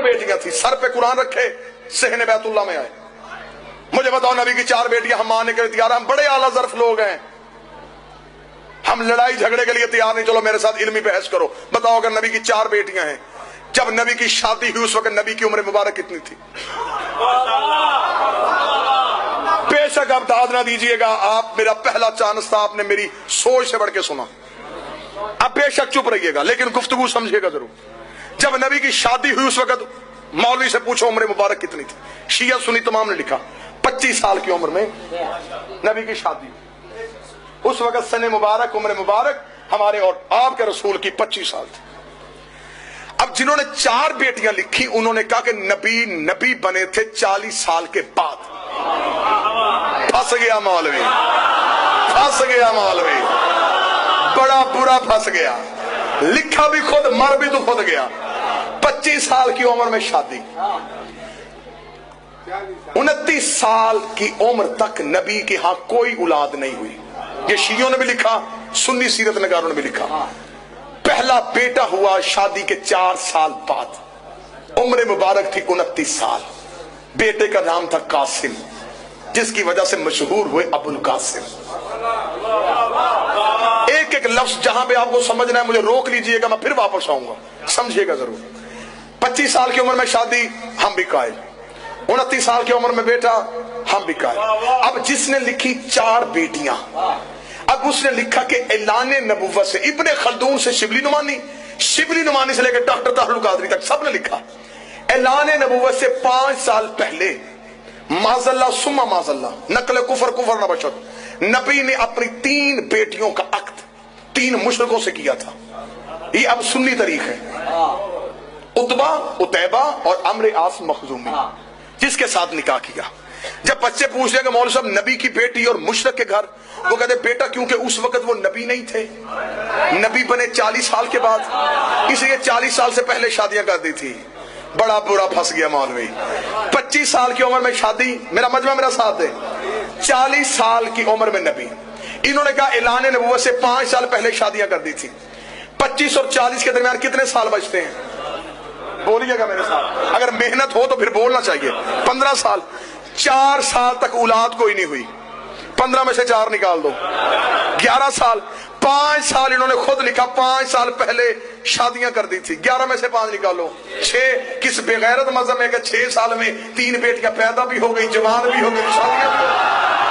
बेटियां थी, सर पे कुरान रखे, सहने बैतुल्लाह में आए। मुझे बताओ नबी की 4 बेटियां हम मानने के लिए तैयार, हम बड़े आला ज़र्फ लोग हैं, हम लड़ाई झगड़े के लिए तैयार नहीं। चलो मेरे साथ इल्मी बहस करो, बताओ अगर नबी की 4 बेटियां हैं, जब नबी की शादी हुई उस वक्त नबी की उम्र मुबारक कितनी थी? बेशक आप दाद ना दीजिएगा, आप मेरा पहला चांस था, आपने मेरी सोच से बढ़ के सुना। अब बेशक चुप रहिएगा लेकिन गुफ्तगू समझिएगा जरूर। जब नबी की शादी हुई उस वक्त मौलवी से पूछो उम्र मुबारक कितनी थी? शिया सुन्नी तमाम ने लिखा 25 साल की उम्र में नबी की शादी हुई। उस वक्त सने मुबारक उम्र मुबारक हमारे और आपके रसूल की 25 साल थी। अब जिन्होंने 4 बेटियां लिखी उन्होंने कहा कि नबी बने थे 40 साल के बाद। फंस गया मौलवी, फंस गया मौलवी, बड़ा बुरा फंस गया। लिखा भी खुद, मर भी तो खुद गया। 25 साल की उम्र में शादी, 29 साल की उम्र तक नबी के यहां कोई औलाद नहीं हुई। ये शियों ने भी लिखा, सुन्नी सीरत नगारों ने भी लिखा। पहला बेटा हुआ शादी के 4 साल बाद, उम्र मुबारक थी 29 साल। बेटे का नाम था कासिम, जिसकी वजह से मशहूर हुए अबुल कासिम। एक एक लफ्ज जहां पे आपको समझना है मुझे रोक लीजिएगा, मैं फिर वापस आऊंगा, समझिएगा जरूर। 25 साल की उम्र में शादी, हम भी कायल। 29 साल की उम्र में बेटा, हम भी कायल। अब जिसने लिखी 4 बेटियां, अब उसने लिखा कि ऐलान नबुव्वत से इब्ने खल्दून से शिबली नुमानी से लेकर डॉक्टर तारुल कादरी तक सबने लिखा, ऐलान नबुव्वत से 5 साल पहले माज़ल्ला सुम्मा माज़ल्ला, नकल कुफर कुफर न बशर, नबी ने अपनी 3 बेटियों का अक्द 3 मुशरिकों से किया था। ये अब सुन्नी तारीख है। उतबा, उतैबा और अम्र आस मखजूमी, जिसके साथ निकाह किया। जब बच्चे पूछ रहे मौलवी साहब नबी की बेटी और मुशरिक के घर, वो कहते बेटा क्योंकि उस वक्त वो नबी नहीं थे, नबी बने 40 साल के बाद, इसलिए 40 साल से पहले शादियां कर दी थी। बड़ा बुरा फंस गया मौलवी। 25 साल की उम्र में शादी, मेरा मजमा मेरा साथ है, 40 साल की उम्र में नबी। इन्होंने कहा ऐलान नबुव्वत से 5 साल पहले शादियां कर दी थी। 25 और 40 के दरमियान कितने साल बचते हैं? बोलिएगा मेरे साथ, अगर मेहनत हो तो फिर बोलना चाहिए। 15 साल। 4 साल तक औलाद कोई नहीं हुई, 15 में से 4 निकाल दो, 11 साल। 5 साल इन्होंने खुद लिखा, 5 साल पहले शादियां कर दी थी, 11 में से 5 निकालो, 6। किस बेगैरत मजहब है कि 6 साल में 3 बेटियां पैदा भी हो गई, जवान भी हो गई, शादियां भी हो गई।